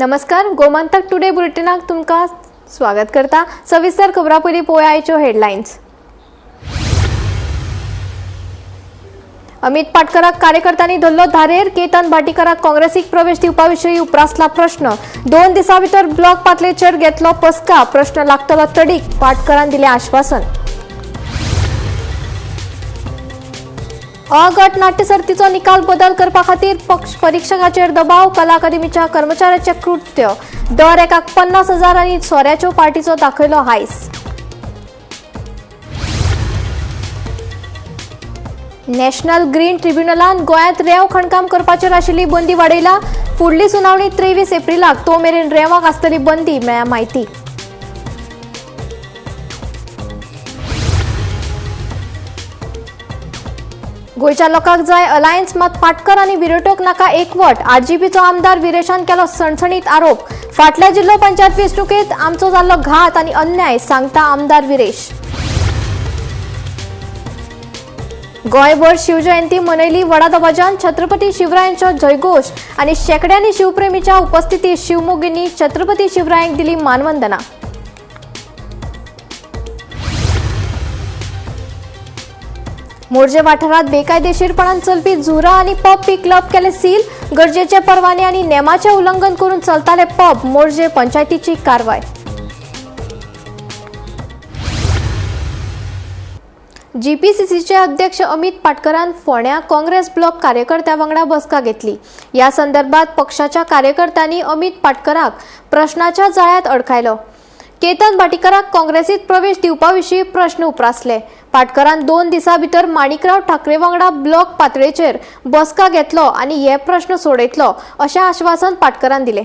नमस्कार, गोमंतक टुडे बुलेटिनाक तुमका स्वागत करता। सविस्तर खबरां पयलीं पळोवया आयच्यो हेडलायन्स। अमित पाटकराक कार्यकर्त्यांनी धरलो धारेर। केतन भाटीकाराक काँग्रेसीक प्रवेश दिवपा विशीं उपरासला प्रश्न। 2 दिसां भितर ब्लॉक पातळेचेर घेतलो बसका, प्रश्न लागतलो तडीक, पाटकरान दिलें आश्वासन। अ गट नाट्य सर्तीचो निकाल बदल करपा खातीर परीक्षकाचेर दबाव। कला अकादमीच्या कर्मचाऱ्याचे कृत्य। दर एकाक 50,000 आनी सोऱ्याच्यो पार्टीचो दाखयलो हायस। नॅशनल ग्रीन ट्रिब्युनलान गोंयांत रेंव खणकाम करपाचेर आशिल्ली बंदी वाडयला। फुडली सुनावणी 23 एप्रिलाक, तो मेरेन रेंवाक आसतली बंदी, मेळ्ळ्या म्हायती। गोयच्या लोकांक जाय अलायन्स, मात पाटकर आनी विरोधक नाका एकवट। आरजीपीचो आमदार विरेशान केलो सणसणीत आरोप। फाटल्या जिल्लो पंचायत वेंचणुकेंत आमचो जाल्लो घात आनी अन्याय, सांगता आमदार विरेश। गोंयभर शिवजयंती मनयली व्हडा दबाज्यान। छत्रपती शिवरायांचो जयघोष आनी शेकड्यांनी शिवप्रेमीच्या उपस्थितीत शिवमोगींनी छत्रपती शिवरायांक दिली मानवंदना। मोर्जे वाठारात बेकायदेशीरपणान चलपी झुरा आनी पब क्लब केले सील। गरजेचे परवाने आनी नेमाचे उल्लंघन करून चलताले पब, मोर्जे पंचायतीची कारवाय। जीपीसीसीचे अध्यक्ष अमित पाटकरान फोंड्या काँग्रेस ब्लॉक कार्यकर्त्यां वांगडा बसका घेतली। ह्या संदर्भात पक्षाच्या कार्यकर्त्यांनी अमित पाटकराक प्रश्नाच्या जाळ्यात अडकायलो। केतन भाटीकाराक काँग्रेसीत प्रवेश दिवपा विशीं प्रश्न उपरासले। पाटकरान 2 दिसां भितर माणिकराव ठाकरे वांगडा ब्लॉक पातळेचेर बसका घेतलो आनी हे प्रश्न सोडयतलो अशें आश्वासन पाटकरान दिलें।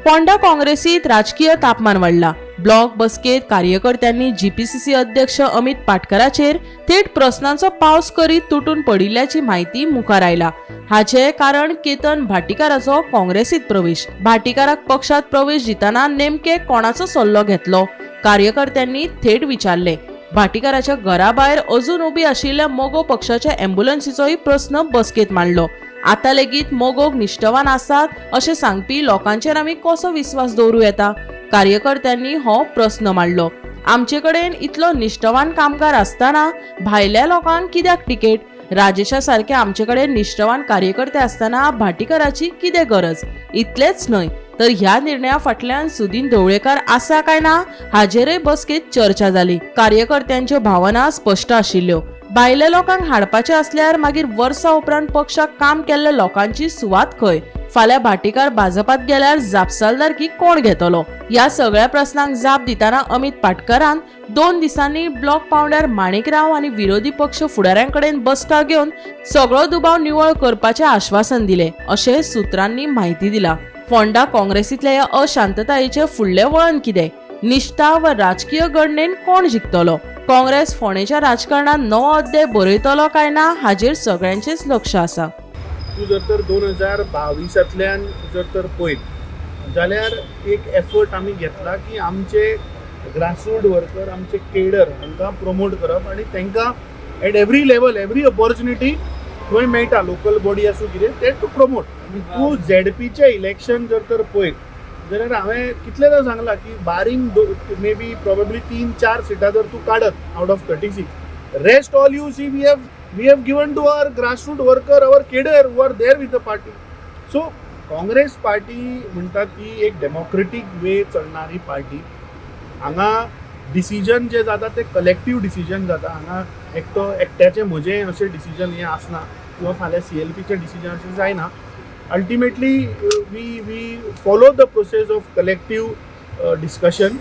फोंडा काँग्रेसीत राजकीय तापमान वाढला। ब्लॉक बसकेत कार्यकर्त्यांनी जीपीसीसी अध्यक्ष अमित पाटकराचेर थेट प्रश्नांचो पावस करीत तुटून पडिल्ल्याची म्हायती मुखार आयला। हाचे कारण केतन भाटीकाराचो काँग्रेसीत प्रवेश। भाटीकाराक पक्षात प्रवेश दिताना नेमके कोणाचो सल्लो घेतलो, कार्यकर्त्यांनी थेट विचारले। भाटीकाराच्या घरा भायर अजून उबी आशिल्ल्या मोगो पक्षाच्या अँब्युलन्सीचोय प्रश्न बसकेत मांडलो। आता लेगीत मोगोक निश्ठवान आसात अशें सांगपी लोकांचेर आमी कसो विश्वास दवरूं येता? कार्यकर्त्यांनी हो प्रश्न मांडलो। आमचे कडेन इतलो निश्ठवान कामगार आसतना भायल्या लोकांक कित्याक तिकेट? राजेशा सारखे आमचे कडेन निश्ठवान कार्यकर्ते आसतना भाटीकाराची कितें गरज? इतलेच न्हय तर ह्या निर्णया फाटल्यान सुदीन ढवळेकर आसा काय ना हाचेरय बसकेत चर्चा जाली। कार्यकर्त्यांच्यो भावना स्पश्ट आशिल्ल्यो। भायल्या लोकांक हाडपाचे असल्यार मागीर वर्सां उपरांत पक्षाक काम केल्ल्या लोकांची सुवात खंय? फाल्यां भाटीकार भाजपात गेल्यार जापसालदारकी कोण घेतलो? ह्या सगळ्या प्रश्नांक जाप दिताना अमित पाटकरान 2 दिसांनी ब्लॉक पावंड्यार माणिकराव आनी विरोधी पक्ष फुडाऱ्यांकडेन बसका घेवन सगळो दुबाव निवळ करपाचे आश्वासन दिले अशें सुत्रांनी म्हायती दिला। फोंडा काँग्रेसींतल्या ह्या अशांततायेचे फुडले वळण कितें? निष्ठा व राजकीय घडणेन कोण जिखतलो? काँग्रेस फोंडेच्या राजकारणात नवो अध्याय बरयतलो काय ना हाचेर सगळ्यांचेच लक्ष आसा। तूं जर तर 2022तल्यान जर तर पळयत जाल्यार एक एफर्ट आमी घेतला की आमचे ग्रासरूट वर्कर, आमचे केडर हांकां प्रमोट करप आनी तांकां at every level every opportunity थंय मेळटा, लोकल बॉडी आसूं कितें ते टू प्रमोट। तूं झेडपीचे इलेक्शन जर तर पळयत जाल्यार हांवें कितलेदां सांगलां की बारींग मे बी प्रॉबेबली 3-4 सिटां जर तूं काडत out of 36, rest all you see we have given to our grassroots worker, our cadre who are there with the party. So Congress party म्हणटात ती एक डेमोक्रेटीक वे चलणारी पार्टी। हांगा डिसिजन जे जाता ते कलेक्टीव डिसिजन जाता। हांगा एकट्याचे म्हजें अशें डिसिजन हें आसना किंवा फाल्यां CLPचें डिसिजन अशें जायना। Ultimately we follow the process of collective discussion.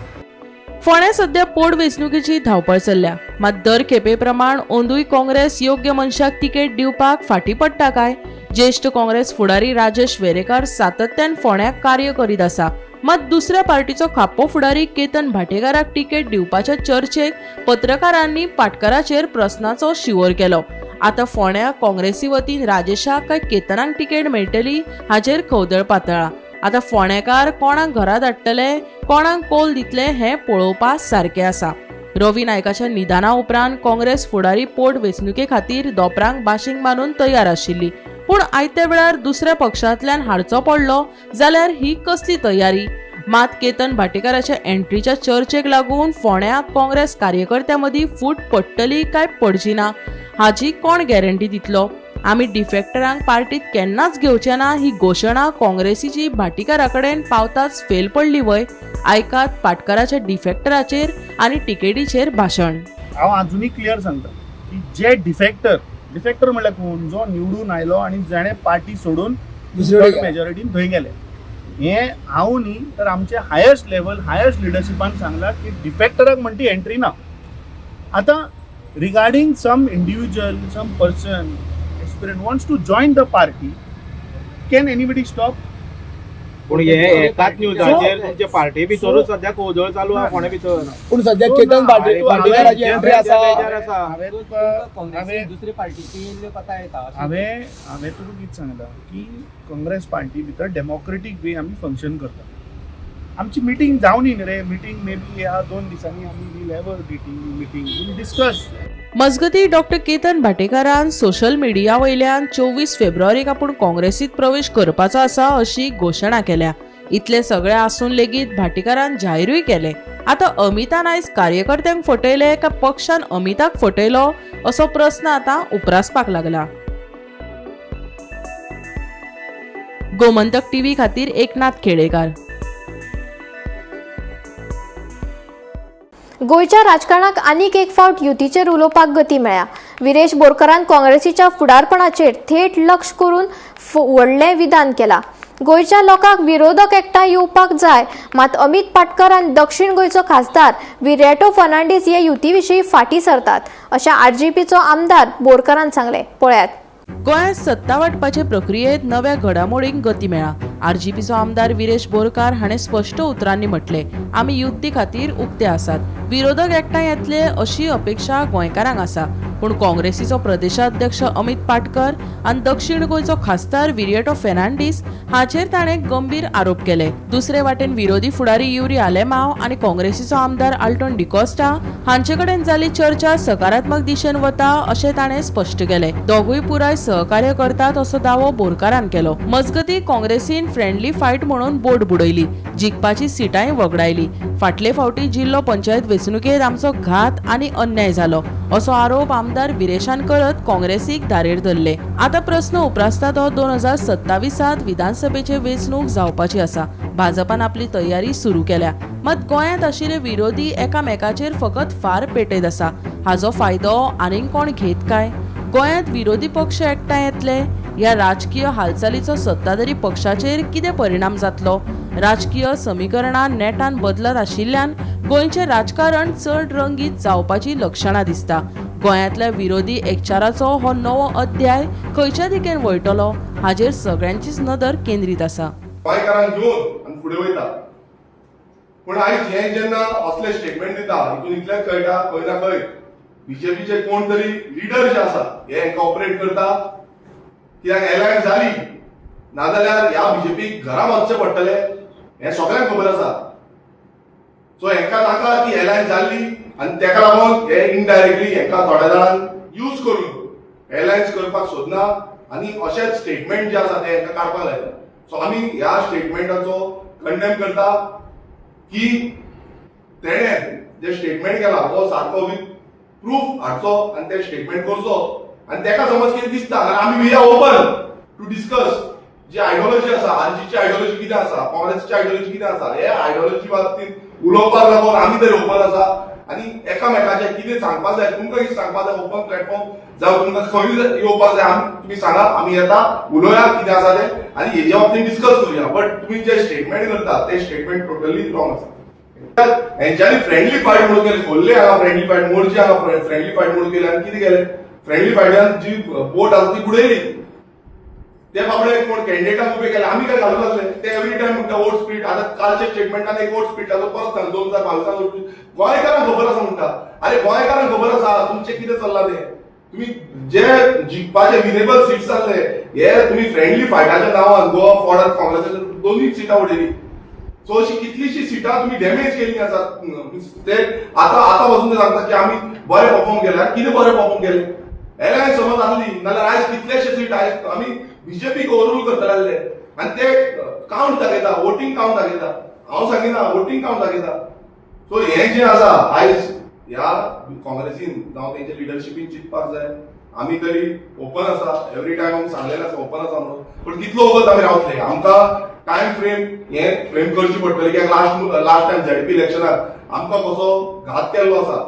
फोंड्या सध्या पोट वेंचणुकेची धांवपळ चल्ल्या, मात दर खेपे प्रमाण ओंदूय काँग्रेस योग्य मनशाक तिकेट दिवपाक फाटीं पडटा काय? ज्येष्ठ काँग्रेस फुडारी राजेश वेरेकार सातत्यान फोंड्याक कार्य करीत आसा, मात दुसऱ्या पार्टीचो खापो फुडारी केतन भाटेकाराक तिकेट दिवपाच्या चर्चेक पत्रकारांनी पाटकराचेर प्रस्नाचो शिवर केलो। आता फोंड्या काँग्रेसी वतीन राजेशाक काय केतनाक तिकेट मेळटली हाचेर खवदळ पातळ्ळा। आता फोंडेकार कोणाक घरा धाडटले, कोणाक कौल दितले हें पळोवपा सारकें आसा। रवी नायकाच्या निदाना उपरांत काँग्रेस फुडारी पोट वेंचणुके खातीर दोपरांक बाशिंग मारून तयार आशिल्ली। पूण आयत्या वेळार दुसऱ्या पक्षांतल्यान हारचो पडलो जाल्यार ही कसली तयारी? मात केतन भाटेकाराच्या एंट्रीच्या चर्चेक लागून फोंड्यां काँग्रेस कार्यकर्त्यां मदीं फूट पडटली काय पडची ना हाची कोण गॅरंटी दितलो? आमी डिफेक्टरांक पार्टीत केन्नाच घेवचे ना ही घोशणा काँग्रेसीची भाटीकारा कडेन पावताच फेल पडली वय. आयकात पाटकराच्या डिफेक्टराचेर आनी टिकेटीचेर भाशण. हांव अजुनूय क्लियर सांगता की जे डिफेक्टर म्हळ्यार कोण, जो निवडून आयलो आणि जेणे पार्टी सोडून दुसरे मेजॉरिटीन थंय गेले, हे हांव न्ही तर आमचे हायस्ट लेवल हायस्ट लिडरशिपान सांगला की डिफेक्टराक म्हणटी एंट्री ना. आतां regarding some individual some person aspirant wants to join the party, can anybody stop? पूण हे एकाच न्यूजाचेर तुमचे पार्टी भितरूच सध्या कोवजळ चालू आहा फोंड्या भितर. पूण सध्या केतन भाटेकाराची एंट्री आसा. दुसरी पार्टीची पता येता. हांवें तुका कितें सांगला की काँग्रेस पार्टी भितर डेमोक्रेटीक वे आमी फंक्शन करता. आमची मिटींग जावनी न्ही रे, मिटींग मे बी ह्या 2 दिसांनी आमी will have a meeting will discuss. मजगती डॉक्टर केतन भाटेकारान सोशल मिडिया वयल्यान 24 फेब्रुवारीक आपूण काँग्रेसीत प्रवेश करपाचो आसा अशी घोशणा केल्या. इतले सगळे आसून लेगीत भाटेकारान जाहीरूय केले. आतां अमितान आयज कार्यकर्त्यांक फटयले काय पक्षान अमिताक फटयलो असो प्रस्न आतां उपरासपाक लागला. गोमंतक टीव्ही खातीर एकनाथ खेडेकार. गोयच्या राजकारणाक आनीक एक फावट युतीचेर उलोवपाक गती मेळ्ळ्या. विरेश बोरकारान काँग्रेसीच्या फुडारपणाचेर थेट लक्ष करून व्हडलें विधान केलां. गोयच्या लोकांक विरोधक एकठांय येवपाक जाय, मात अमित पाटकर आनी दक्षिण गोंयचो खासदार विरेटो फर्नांडीस हे युती विशीं फाटीं सरतात अशें आरजेपीचो आमदार बोरकारान सांगलें. पळयात. गोंयांत सत्ता वांटपाचे प्रक्रियेत नव्या घडामोडींक गती मेळ्ळा. आरजेपीचो आमदार विरेश बोरकार हाणें स्पश्ट उतरांनी म्हटले, आमी युती खातीर उक्ते आसात. विरोधक एकठांय येतले अशी अपेक्षा गोंयकारांक आसा. पूण काँग्रेसीचो प्रदेशाध्यक्ष अमित पाटकर आनी दक्षिण गोंयचो खासदार विरेटो फर्नांडीस हाचेर ताणें गंभीर आरोप केले. दुसरे वाटेन विरोधी फुडारी युरी आलेमाव आनी काँग्रेसीचो आमदार आल्टोन डिकोस्टा हांचे कडेन जाल्ली चर्चा सकारात्मक दिशेन वता अशें ताणें स्पश्ट केलें. दोगूय पुराय सहकार्य करतात असो दावो बोरकारान केलो. मजगती काँग्रेसीन फ्रेंडली फायट म्हणून बोट बुडयली. जिखपाची सिटांय वगडायली. फाटले फावटी जिल्लो पंचायत वेंचणुकेत आमचो घात आनी अन्याय जालो असो आरोप आमदार विरेशान करत काँग्रेसीक दारेर धरले. आता प्रश्न उपरासता तो 2027 विधानसभेचे वेंचणूक जावपाची आसा. भाजपान आपली तयारी सुरू केल्या, मात गोंयांत आशिल्ले विरोधी एकामेकाचेर फकत फार पेटयत आसा. हाचो फायदो आनीक कोण घेत काय? गोंयांत विरोधी पक्ष एकठांय येतले? ह्या राजकीय हालचालीचो सत्ताधारी पक्षाचेर कितें परिणाम जातलो? राजकीय समीकरणां नेटान बदलत आशिल्ल्यान गोंयचें राजकारण चड रंगीत जावपाची लक्षणां दिसता. गोंयांतल्या विरोधी एकचाराचो हो नवो अध्याय खंयच्या दिकेन वळटलो हाचेर सगळ्यांचीच नदर केंद्रीत आसा. गोंयकारांक घेवन आनी फुडें वयता. पूण आयज हे जेन्ना असले स्टेटमेंट दिता हितून इतलें कळटा खंय ना खंय बीजेपीचे कोण तरी लिडर जे आसा हे हांकां ऑपरेट करता. कित्याक एलायन्स जाली नाजाल्यार ह्या बीजेपीक घरा वचचें पडटलें हें सगळ्यांक खबर आसा. सो हेंकां नाका ती एलायन्स जाल्ली आनी तेका लागून हे इनडायरेक्टली हेंकां थोड्या जाणांक यूज करून एलायन्स करपाक सोदना आनी अशेच स्टेटमेंट जे आसा ते हेंकां काडपाक लायता. सो आमी ह्या स्टेटमेंटाचो कंडेम करता की तेणें जे स्टेटमेंट केला हो सारको विथ प्रूफ हाडचो आनी ते स्टेटमेंट करचो आनी तेका समज कितें दिसता जाल्यार आमी we are open to discuss जी आयडियोलॉजी आसा आरजीची आयडियोलॉजी कितें आसा काँग्रेसची आयडियोलॉजी कितें आसा हे आयडियोलॉजी बाबतींत उलोवपाक लागून आमी तरी ओपन आसा आनी एकामेकाचें कितें सांगपाक जाय तुमकां कितें सांगपाक जाय ओपन प्लॅटफॉर्म जावं तुमकां खंय येवपाक जाय तुमी सांगा आमी येता उलोवया कितें आसा तें आनी हेजे बाबतींत डिस्कस करुया. बट तुमी जे स्टेटमेंट करता ते स्टेटमेंट टोटली रॉंग आसा. हेंच्यांनी फ्रेंडली फायट म्हणून केली खोल्ले हांगा फ्रेंडली फायट मोर्चे हांगा फ्रेंडली फायट म्हणून केली आनी कितें केलें फ्रेंडली फायटान जी बोट आसा ती बुडयली. ते बाबडे कोण कॅन्डिडेटाक उबे केले आमी काय घालूं लागले ते एवरी टायम म्हणटा वोट स्प्लिट. आतां कालच्या स्टेटमेंटान एक वोट स्प्लिटाचो परत सांग 2022 गोंयकारांक खबर आसा म्हणटा. अरे गोंयकारांक खबर आसा तुमचें कितें चल्लां तें. तुम्ही जे जिखपाचे विनेबल सीट्स आसले हे तुम्ही फ्रेंडली फायटाच्या नांवान गोवा फॉर्डात काँग्रेसाच्या 2 सिटां उडयली. सो अशी कितलीशी सिटां तुम्ही डॅमेज केली आसात. ते आतां वचून ते सांगता की आमी बरें परफॉर्म केल्यार कितें बरें परफॉर्म केलें. एलायन्स समज आसली नाल्यार आयज कितलेशे सीट आयज आमी बीजेपी ओव्हररूल करतले आणि ते काउंट दाखयता, वोटिंग काउंट दाखयता. हांव सांगिना वोटिंग काउंट दाखयता. सो हे जे आसा आयज ह्या काँग्रेसीन जावं तेंच्या लिडरशिपीन चिंतपाक जाय. आमी तरी ओपन आसा, एवरी टायम आमी सांगलेलें आसा ओपन आसा म्हणून, पण कितलो वगत आमी रावतले? आमकां टायम फ्रेम करची पडटली. कित्याक लास्ट टायम झेडपी इलेक्शनाक आमकां कसो घात केल्लो आसा,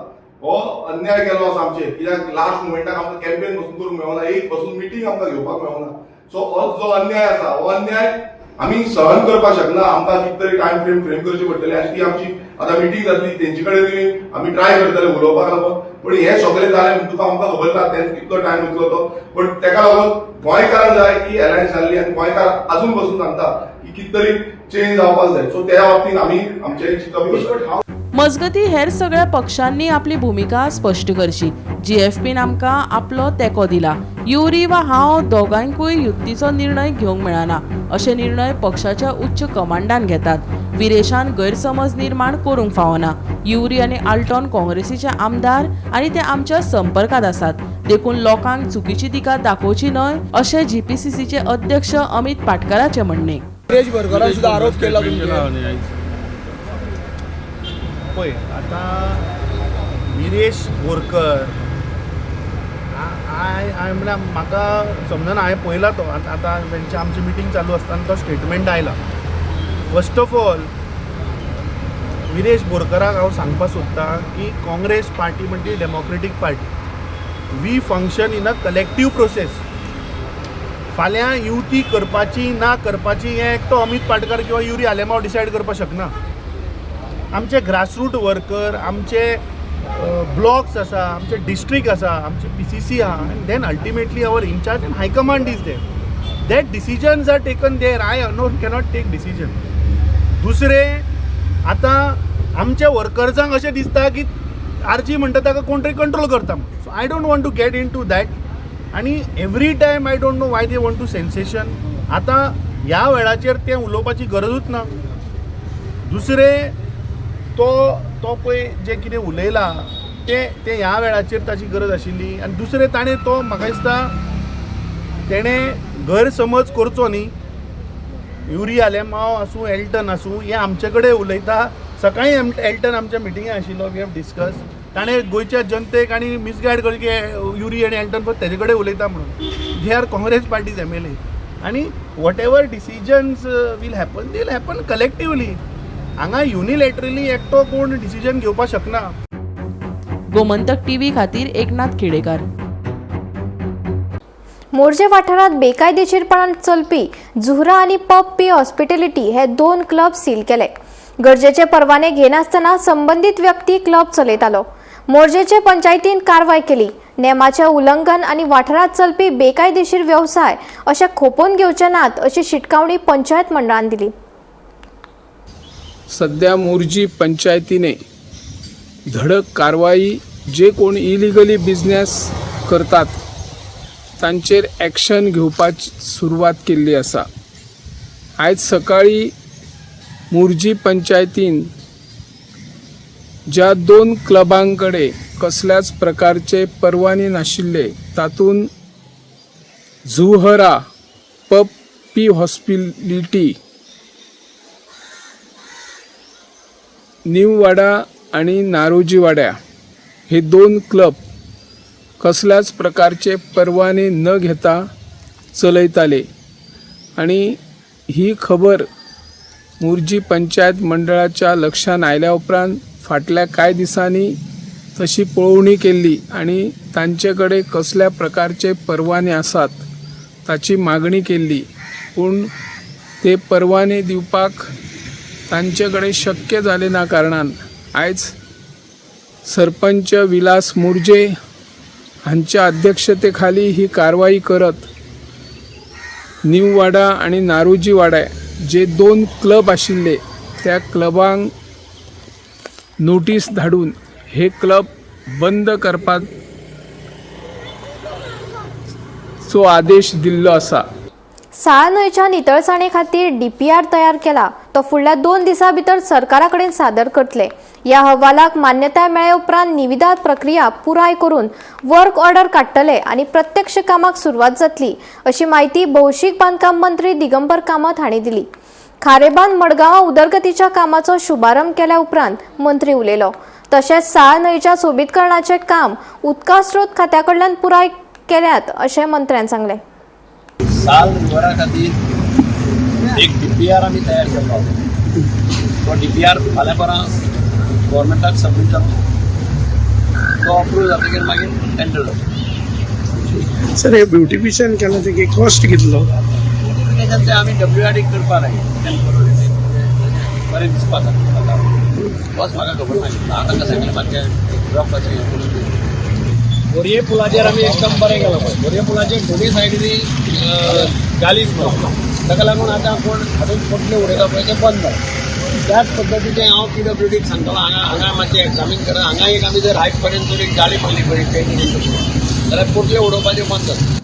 हो अन्याय केल्लो आसा आमचेर. कित्याक लास्ट मुमेंटाक आमकां कॅम्पेन बसून करूंक मेळना, एक बसून मिटींग आमकां घेवपाक मेळना. सो हो जो अन्याय आसा हो अन्याय आमी सहन करपाक शकना. आमकां कितें तरी टायम फ्रेम करची पडटली आनी ती आमची आतां मिटींग जातली, तेंचे कडेन आमी ट्राय करतले उलोवपाक लागून. पण हे सगळें जालें म्हणून तुका आमकां खबर ना तेंच कितलो टायम वयतलो तो. पण तेका लागून गोंयकारांक जाय की एलायन्स जाल्ली आनी गोंयकार अजून बसून सांगता की कितें तरी चेंज जावपाक जाय. सो त्या बाबतींत आमी आमचे चिंतप करता. मजगती हेर सगळ्या पक्षांनी आपली भूमिका स्पश्ट करची. जीएफपीन आमकां आपलो तेंको दिला. युरी वा हांव दोगांयकूय युतीचो निर्णय घेवंक मेळना. अशे निर्णय पक्षाच्या उच्च कमांडान घेतात. विरेशान गैरसमज निर्माण करूंक फावना. युरी आनी आल्टॉन काँग्रेसीचे आमदार आनी ते आमच्या संपर्कात आसात. देखून लोकांक चुकीची दिका दाखोवची न्हय अशें जीपीसीसीचे अध्यक्ष अमित पाटकराचें म्हणणें. सुरेश बोरकरान सुद्धा आरोप केला तुमचे. पळय आता विरेश बोरकर हांवें म्हळ्यार म्हाका समजना, हांवें पळयला तो आतां तेंची आमची मिटींग चालू आसतना तो स्टेटमेंट आयला. फर्स्ट ऑफ ऑल विरेश बोरकराक हांव सांगपाक सोदतां की काँग्रेस पार्टी म्हणजे democratic party. We function in a collective process. फाल्यां युती करपाची ना करपाची हें एकटो अमित पाटकर किंवा युरी आलेमांव डिसायड करपाक शकना. आमचे ग्रासरूट वर्कर, आमचे ब्लॉक्स आसा, आमचे डिस्ट्रिक्ट आसा, आमचे PCC आहा, and then ultimately our incharge and high command is there. That decisions are taken there. I alone cannot take decision. दुसरें, आतां आमच्या वर्कर्सांक अशें दिसता की RG म्हणटा ताका कोण तरी कंट्रोल करता. So I don't want to get into that. आनी every time I don't know why they want to sensation. आतां ह्या वेळाचेर तें उलोवपाची गरजूच ना. दुसरें, तो पळय जें कितें उलयला तें ह्या वेळाचेर ताची गरज आशिल्ली. आनी दुसरें, ताणें तो म्हाका दिसता तेणें गैरसमज करचो न्ही. युरी आलेमांव आसूं, एल्टन आसूं, हें आमचे कडेन उलयता. सकाळीं एल्टन आमच्या मिटिंगेक आशिल्लो. We have discuss. ताणें गोंयच्या जनतेक आनी मिसगायड करचे की युरी आनी एल्टन फक्त तेजे कडेन उलयता म्हणून. They are Congress party's MLA. आनी whatever decisions will happen, they will happen collectively. हांगा युनिलॅटरली एकटो कोण डिसिजन घेवपाक शकना. गोमंतक टीव्ही खातीर एकनाथ खेडेकार. मोर्जे वाठारात बेकायदेशीरपणान चलपी जुहरा आनी पब पी हॉस्पिटॅलिटी हे 2 क्लब सील केले. गरजेचे परवाने घेनासतना संबंधित व्यक्ती क्लब चलयतालो. मोर्जेचे पंचायतीन कारवाय केली. नेमाचें उल्लंघन आनी वाठारात चलपी बेकायदेशीर व्यवसाय अशें खोपून घेवचे नात अशी शिटकावणी पंचायत मंडळान दिली. सध्या मोर्जी पंचायतीने धडक कारवाई जे कोण इलिगली बिझनेस करतात तांचेर ॲक्शन घेवपाची सुरवात केल्ली आसा. आयज सकाळी मोर्जी पंचायतीन ज्या 2 क्लबांकडे कसल्याच प्रकारचे परवाने नाशिल्ले तातूंत जुहरा पब पी हॉस्पिटॅलिटी, न्यू वाडा आणि नारोजी वाड्या हे 2 क्लब कसल्याच प्रकारचे परवाने न घेता चलयताले. आणि ही खबर मोर्जी पंचायत मंडळाच्या लक्षात आयल्या उपरांत फाटल्या कांय दिसांनी तशी पळोवणी केल्ली आणि तांचेकडे कसल्या प्रकारचे परवाने आसात ताची मागणी केल्ली. पूण ते परवाने दिवपाक तांचेकडे शक्य जाले ना कारणान आयज सरपंच विलास मोर्जे हांच्या अध्यक्षते खाली ही कारवाई करत न्यू वाडा आणि नारोजी वाडा जे 2 क्लब आशिल्ले त्या क्लबांक नोटीस धाडून हे क्लब बंद करपाचो आदेश दिल्लो आसा. साळ न्हंयच्या नितळसाणे खातीर DPR तयार केला. तो फुडल्या 2 दिसां भितर सरकारा कडेन सादर करतले. ह्या अहवालाक मान्यताय मेळ्ळे उपरांत निविदा प्रक्रिया पुराय करून वर्क ऑर्डर काडटले आनी प्रत्यक्ष कामाक सुरवात जातली अशी माहिती भौशीक बांदकाम मंत्री दिगंबर कामत हांणी दिली. खारेबांद मडगांवां उदरगतीच्या कामाचो शुभारंभ केल्या उपरांत मंत्री उलयलो. तशेंच साळ न्हंयच्या सोबीतकरणाचें काम उदका स्रोत खात्या कडल्यान पुराय केल्यात अशें मंत्र्यान सांगलें. साल रिवरा खातीर एक DPR आमी तयार केल्लो. तो DPR फाल्यां परां गव्हर्मेंटाक सबमीट जातलो. तो अप्रूव जातकीर मागीर टेंडर जातलो. सर हे ब्युटिफिकेशन केलं ते कॉस्ट कितलो? तेच्यात ते आमी WRD करपा लागी बरें दिसपाक जाता. बस म्हाका खबर नाशिल्लो. आतां कशें केलें मातशें रफ अशें बोरये पुलाचेर आमी एकदम बरें केलो पळय. बोरये पुलाचेर दोनूय सायडीनी गालीच ना. ताका लागून आतां कोण हातूंत पोटले उडयता पळय ते बंद जालें. त्याच पद्दतीचें हांव PWDक सांगतलो हांगा मातशें एक्झामीन करा. हांगा एक आमी जर हायट पर्यंत जर एक गाली पडली पळय जाल्यार पोटले उडोवपाचें बंद जाता.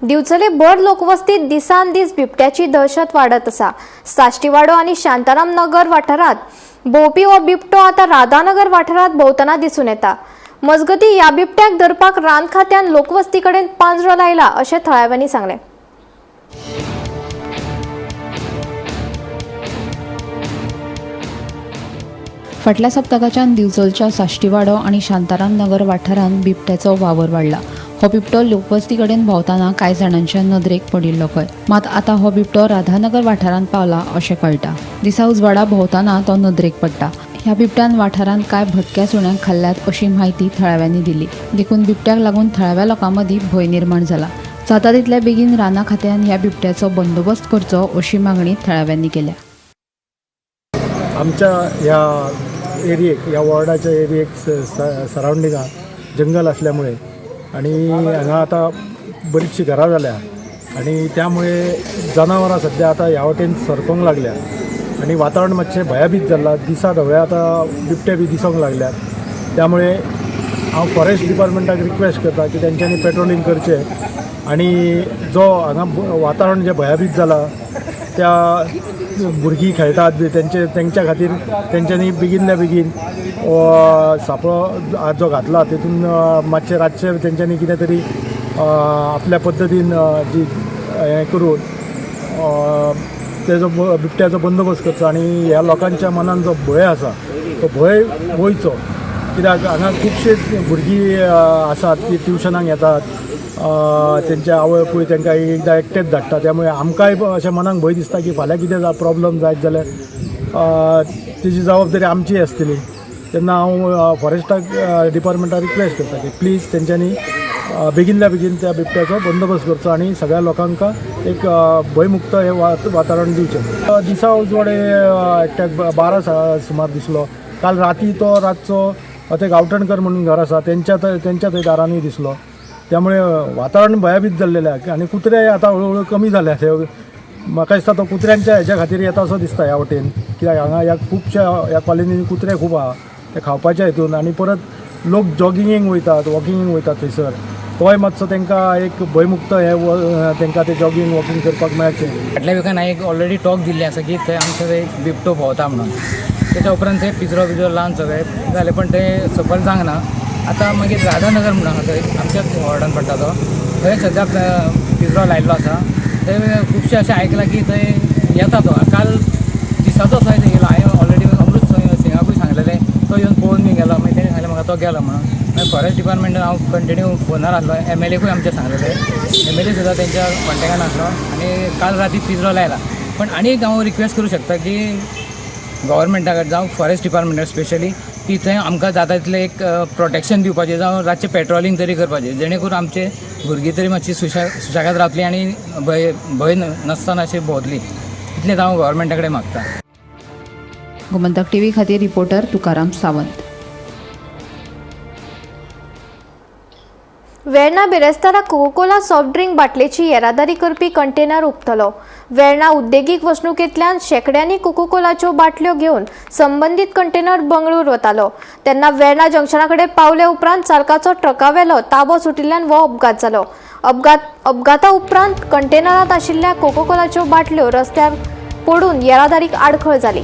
दिवचले बड लोकवस्तीत दिसान दीस बिबट्याची दहशत वाडत आसा. साश्टीवाडो आनी शांताराम नगर वाठारांत भोंवपी हो बिबटो आतां राधानगर वाठारांत भोंवतना दिसून येता. मजगतीं ह्या बिबट्याक धरपाक रान खात्यान लोकवस्ती कडेन पांजरो लायला अशें थळाव्यांनी सांगलें. फाटल्या सप्तकाच्यान दिवचलच्या साश्टीवाडो आनी शांताराम नगर वाठारांत बिबट्याचो वावर वाडला. हो बिबटो लोकवस्ती कडेन भोंवतना कांय जाणांच्या नदरेक पडिल्लो खंय. मात आतां हो बिबटो राधानगर वाठारांत पावला अशें कळटा. दिसा उजवाडा भोंवतना तो नदरेक पडटा. ह्या बिबट्यान वाठारांत कांय भटक्या सुण्यांक खाल्ल्यात अशी माहिती थळाव्यांनी दिली. देखून बिबट्याक लागून थळाव्या लोकां मदीं भंय निर्माण जाला. जाता तितले बेगीन राना खात्यान ह्या बिबट्याचो बंदोबस्त करचो अशी मागणी थळाव्यांनी केल्या. आमच्या ह्या एरियेक ह्या वॉर्डाच्या एरियेक सरावंडिंगां जंगल असल्यामुळे आणि हांगा आतां बरीचशी घरां जाल्या आणि त्यामुळे जनावरां सध्या आतां ह्या वटेन सरकोंक लागल्या आणि वातावरण मातशें भयाभीत जालां. दिसा ढवळे आतां बिबटे बी दिसोंक लागल्यात. त्यामुळे हांव फॉरेस्ट डिपार्टमेंटाक रिक्वेस्ट करता की तेंच्यांनी पेट्रोलिंग करचें आणि जो हांगा वातावरण जें भयाभीत जालां त्या भुरगीं खेळटात बी तेंच्या खातीर तेंच्यांनी बेगिनल्या बेगीन सापळो जो घातला तितून मातशें रातचें तेंच्यांनी कितें तरी आपल्या पद्दतीन जी हें करून तेजो बिबट्याचो बंदोबस्त करचो आणि ह्या लोकांच्या मनान जो भंय आसा तो भंय वयचो. कित्याक हांगा खुबशे भुरगीं आसात ती ट्युशनाक येतात. तेंचे आवय पूय तांकां एकदां एकटेच धाडटा. त्यामुळे आमकांय अशें मनाक भंय दिसता की फाल्यां कितें प्रॉब्लम जायत जाल्यार तेजी जबाबदारी आमची आसतली. तेन्ना हांव फॉरेस्टाक डिपार्टमेंटाक रिक्वेस्ट करता की प्लीज तेंच्यांनी बेगिनल्या बेगीन त्या बिबट्याचो बंदोबस्त करचो आणि सगळ्या लोकांक एक भयमुक्त हे वातावरण दिवचें. दिसा उजवाडे एकट्याक 12 सुमार दिसलो. काल राती तो रातचो ते गांवठणकर म्हणून घर आसा त्यांच्या थंय दारांनी दिसलो. त्यामुळे वातावरण भयाभीत जाल्लेलें आहे आणि कुत्रे आतां हळूहळू कमी जाल्या. ते म्हाका दिसता तो कुत्र्यांच्या हेच्या खातीर येता असो दिसता ह्या वटेन. कित्याक हांगा ह्या खुबशा ह्या कॉलनीनी कुत्रे खूब आहा ते खावपाच्या हितून आणि परत लोक जॉगिंगेक वयतात वॉकिंगेक वयतात थंयसर. तोय मातसो तांकां एक भयमुक्त हे तांकां ते जॉगिंग वॉकिंग करपाक मेळचें. फाटल्या विकान हांवें एक ऑलरेडी टॉक दिल्ले आसा की थंय आमचो थंय बिबटो भोंवता म्हणून. तेच्या उपरांत थंय पिंजरो लावन सगळें जालें पण तें सफल जावंक ना. आतां मागीर राधानगर म्हणून आसा थंय आमच्याच वॉर्डान पडटा तो. थंय सद्याक पिंजरो लायल्लो आसा. थंय खुबशे अशें आयकलां की थंय येता तो. काल दिसाचो थंय येयलो. हांवें ऑलरेडी अमृत सिंगाकूय सांगलेलें. तो येवन पळोवन बी गेलो. मागीर तेणें सांगलें म्हाका तो गेलो म्हणून. मागीर फॉरेस्ट डिपार्टमेंटान हांव कंटिन्यू फोनार आसलो. MLAकूय आमच्या सांगलेलें. MLA सुद्दां तेंच्या कॉन्टेक्टान आसलो आनी काल राती पिंजरो लायला. पण आनी एक हांव रिक्वेस्ट करूं शकता की गव्हर्मेंटा कडेन जावं फॉरेस्ट डिपार्टमेंटाक स्पेशली की थंय आमकां जाता तितलें एक प्रोटेक्शन दिवपाचें जावं रातचें पेट्रोलिंग तरी करपाचें जेणे करून आमचे भुरगीं तरी मातशी सुशेगाद रावतलीं आनी भंय नासतना अशी भोंवतलीं. इतलेंच हांव गव्हर्मेंटा कडेन मागता. गोमंतक TV खातीर रिपोर्टर तुकाराम सावंत. वेर्णा बिरेस्तारा कोकोकोला सॉफ्ट ड्रिंक बाटलेची येरादारी करपी कंटेनर उक्तलो. वेर्णा उद्देगीक वसणुकेंतल्यान शेकड्यांनी कोकोकोलाच्यो बाटल्यो घेवन संबंदीत कंटेनर बंगळूर वतालो. तेन्ना वेर्णा जंक्शना कडेन पावले उपरांत चालकाचो ट्रकावेलो ताबो सुटिल्ल्यान हो अपघात जालो. अपघाता उपरांत कंटेनरांत आशिल्ल्या कोकोकोलाच्यो बाटल्यो रस्त्यार पडून येरादारीक आडखळ जाली.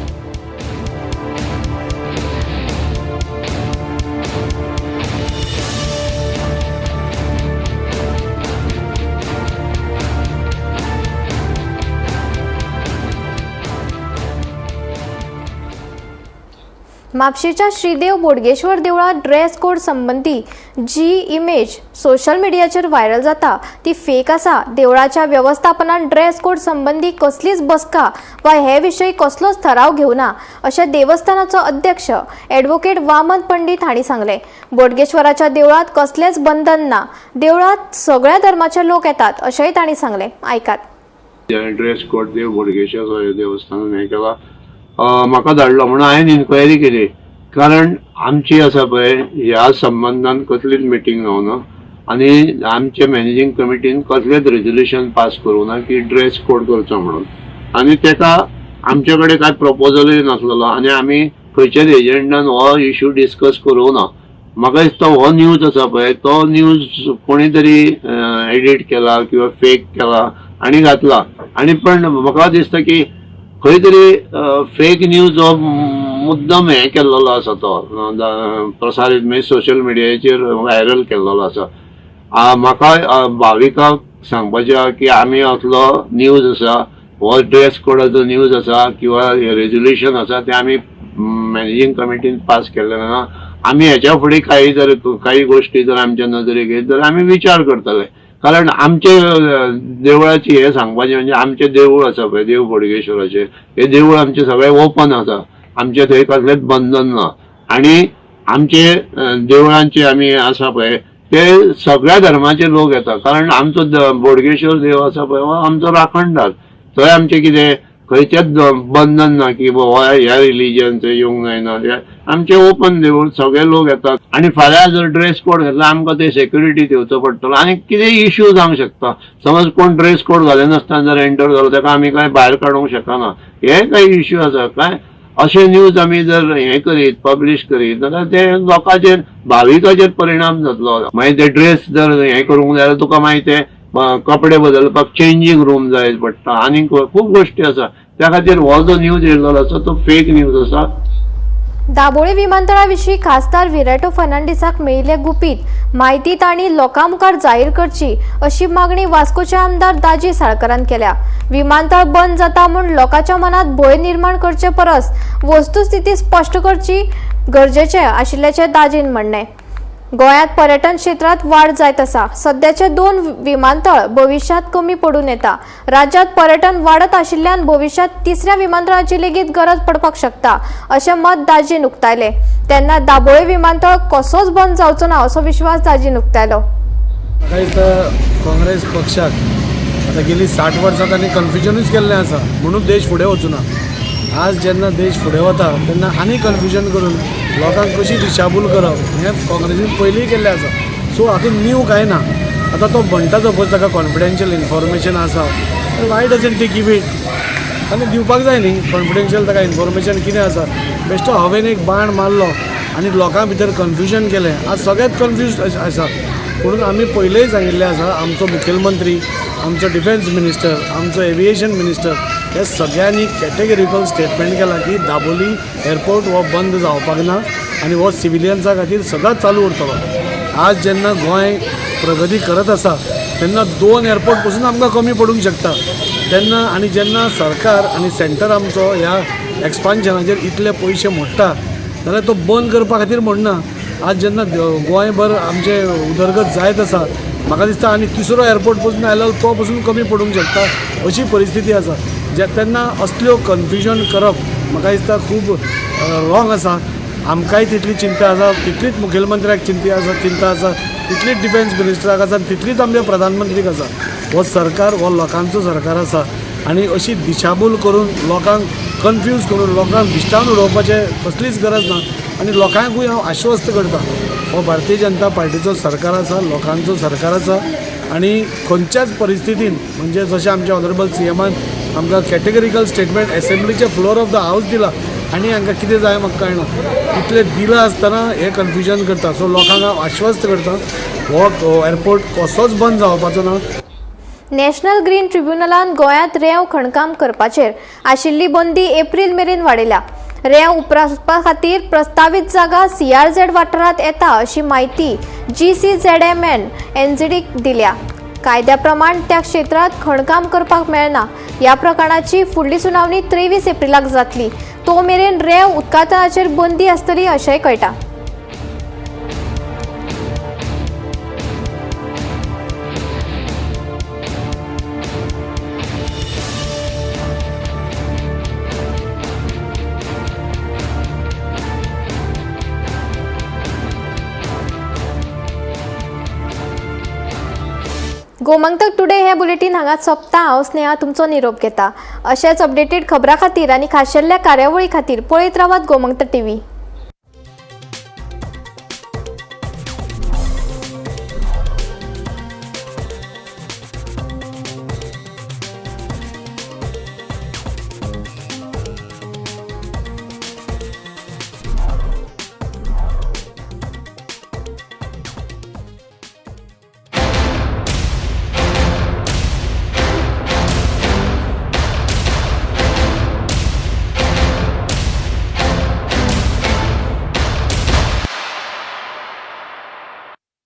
म्हापशेच्या श्रीदेव बोडगेश्वर देवळात ड्रेस कोड संबंधी जी इमेज सोशल मीडियाचेर व्हायरल जाता ती फेक आसा. देवळाच्या व्यवस्थापनान ड्रेस कोड संबंधी कसलीच बसका वा हे विशयी कसलोच ठराव घेवना अशें देवस्थानाचो अध्यक्ष ॲडव्होकेट वामन पंडित हांणी सांगले. बोडगेश्वराच्या देवळात कसलेच बंधन ना. देवळात सगळ्या धर्माचे लोक येतात अशेंय तांणी सांगले. आयकात. ड्रेस कोड देव बोडगेश्वर देवस्थानान हें केला म्हाका धाडलो म्हणून हांवें इन्क्वायरी केली. कारण आमची आसा पळय ह्या संबंधान कसलीच मिटींग जावना आनी आमचे मॅनेजींग कमिटीन कसलेंच रेजोल्युशन पास करूं ना की ड्रेस कोड करचो म्हणून. आनी तेका आमचे कडेन कांय प्रपोजलूय नासलेलो आनी आमी खंयच्याच एजंडान हो इश्यू डिस्कस करूं ना. म्हाका दिसता हो न्यूज आसा पळय तो न्यूज कोणी तरी एडिट केला किंवा फेक केला आनी घातला. आनी पण म्हाका दिसता की खंय तरी फेक न्यूज हो मुद्दम हें केल्लो आसा तो प्रसारीत म्हणजे सोशल मिडियाचेर व्हायरल केल्लो आसा. म्हाका भाविकांक सांगपाचें आसा की आमी असलो न्यूज आसा हो ड्रेस कोडाचो न्यूज आसा किंवा रेजोल्युशन आसा तें आमी मॅनेजींग कमिटीन पास केल्लें ना. आमी हेच्या फुडें काही गोश्टी जर आमच्या नदरेक येत जाल्यार आमी विचार करतले. कारण आमचे देवळाची हे सांगपाचें म्हणजे आमचें देवूळ आसा पळय देव बोडगेश्वराचें हे देवूळ आमचें सगळें ओपन आसा. आमचे थंय कसलेंच बंधन ना. आनी आमचे देवळांचे आमी आसा पळय ते सगळ्या धर्माचे लोक येतात. कारण आमचो बोडगेश्वर देव आसा पळय हो आमचो राखणदार. थंय आमचें कितें खंयचेच बंधन ना की ह्या रिलिजनचें येवंक जायना. आमचे ओपन देवूळ सगळे लोक येतात. आनी फाल्यां जर ड्रेस कोड घातला आमकां ते सेक्युरिटी दिवचो पडटलो आनी कितेंय इश्यू जावंक शकता. समज कोण ड्रेस कोड घालनासतना जर एंटर जालो ताका आमी कांय भायर काडूंक शकना. हे काही इश्यू आसा काय अशे न्यूज आमी जर हें करीत पब्लीश करीत जाल्यार ते लोकांचेर भाविकाचेर परिणाम जातलो. मागीर ते ड्रेस जर हें करूंक जाय जाल्यार तुका मागीर ते कपडे बदलपाक चेंजींग रूम जाय पडटा आनी खूब गोश्टी आसा. त्या खातीर हो जो न्यूज येयल्लो आसा तो फेक न्यूज आसा. दाबोळे विमानतळाविशीं खासदार विरेटो फर्नांडिसाक मेळिल्ले गुपीत म्हायती तांणी लोकां मुखार जाहीर करची अशी मागणी वास्कोचे आमदार दाजी साळकारान केल्या. विमानतळ बंद जाता म्हूण लोकांच्या मनात भंय निर्माण करचे परस वस्तुस्थिती स्पश्ट करची गरजेचें आशिल्ल्याचें दाजीन म्हणणें. गोंयांत पर्यटन क्षेत्रात वाड जायत आसा. सध्याचे 2 विमानतळ भविष्यात कमी पडून येता. राज्यात पर्यटन वाडत आशिल्ल्यान भविष्यात 3ऱ्या विमानतळाची लेगीत गरज पडपाक शकता अशें मत दाजीन उक्तायलें. तेन्ना दाबोळे विमानतळ कसोच बंद जावचो ना असो विश्वास दाजीन उक्तायलो. म्हाका दिसता काँग्रेस पक्षाक आतां गेली 60 वर्सां तांणी कन्फ्युजनूच केल्लें आसा म्हणून देश फुडें वचूना. आज जेन्ना देश फुडें वता तेन्ना आनी कन्फ्युजन करून लोकांक कशी दिशाभूल करप हें काँग्रेसीन पयलींय केल्लें आसा. सो हातूंत न्यू कांय ना. आतां तो म्हणटा सपोज ताका कॉन्फिडेन्शियल इन्फॉर्मेशन आसा Y doesn't T give it ताणें दिवपाक जाय न्ही. कॉन्फिडेन्शियल ताका इन्फॉर्मेशन कितें आसा बेश्टो हांवें एक बाण मारलो आनी लोकां भितर कन्फ्युजन केलें. आज सगळेंच कन्फ्यूज आसा. म्हणून आमी पयलेंय सांगिल्लें आसा आमचो मुखेलमंत्री आमचो डिफेन्स मिनिस्टर आमचो एविएशन मिनिस्टर हे सगळ्यांनी कॅटेगरिकल स्टेटमेंट केला की दाबोली एअरपोर्ट हो बंद जावपाक ना आनी हो सिव्हिलियन्सा खातीर सदांच चालू उरतलो. आज जेन्ना गोंय प्रगती करत आसा तेन्ना 2 एअरपोर्ट पासून आमकां कमी पडूंक शकता. तेन्ना आनी जेन्ना सरकार आनी सेंटर आमचो ह्या एक्सपान्शनाचेर इतले पयशे मोडटा जाल्यार तो बंद करपा खातीर म्हणना. आज जेन्ना गोंयभर आमचे उदरगत जायत आसा म्हाका दिसता आनी 3रो एअरपोर्ट पासून आयलो तो पासून कमी पडूंक शकता अशी परिस्थिती आसा. तेन्ना असल्यो कन्फ्युजन करप म्हाका दिसता खूब रॉंग आसा. आमकांय तितली चिंता आसा तितलीच मुखेलमंत्र्याक चिंता आसा तितलीच डिफेन्स मिनिस्टराक आसा तितलीच आमच्या प्रधानमंत्रीक आसा. हो सरकार हो लोकांचो सरकार आसा आनी अशी दिशाभूल करून लोकांक कन्फ्यूज करून लोकांक दिश्टावन उडोवपाचें कसलीच गरज ना. आनी लोकांकूय हांव आश्वस्त करता हो भारतीय जनता पार्टीचो सरकार आसा लोकांचो सरकार आसा आनी खंयच्याच परिस्थितीन म्हणजे जशें आमच्या ऑनरेबल CMन आमकां कॅटेगरिकल स्टेटमेंट एसेंब्लीच्या फ्लोर ऑफ द हावस दिला आनी हांकां कितें जाय म्हाका कळना इतलें दिलां आसतना हे कन्फ्युजन करता. सो लोकांक हांव आश्वस्त करता हो एअरपोर्ट कसोच बंद जावपाचो ना. नॅशनल ग्रीन ट्रिब्युनलान गोंयांत रेंव खणकाम करपाचेर आशिल्ली बंदी एप्रिल मेरेन वाडयल्या. रेंव उपरासपा खातीर प्रस्तावीत जागा CRZ वाठारांत येता अशी माहिती GCZMN NZDक दिल्या. कायद्या प्रमाण त्या क्षेत्रात खणकाम करपाक मेळना. ह्या प्रकरणाची फुडली सुनावणी 23 एप्रिलाक जातली. तो मेरेन रेंव उत्पादनाचेर बंदी आसतली अशेंय कळटा. गोमंतक टुडे हे बुलेटिन हांगाच सोंपता. हांव स्नेहा तुमचो निरोप घेता. अशेच अपडेटेड खबरां खातीर आनी खाशेल्ल्या कार्यावळी खातीर पळयत रावात गोमंतक TV.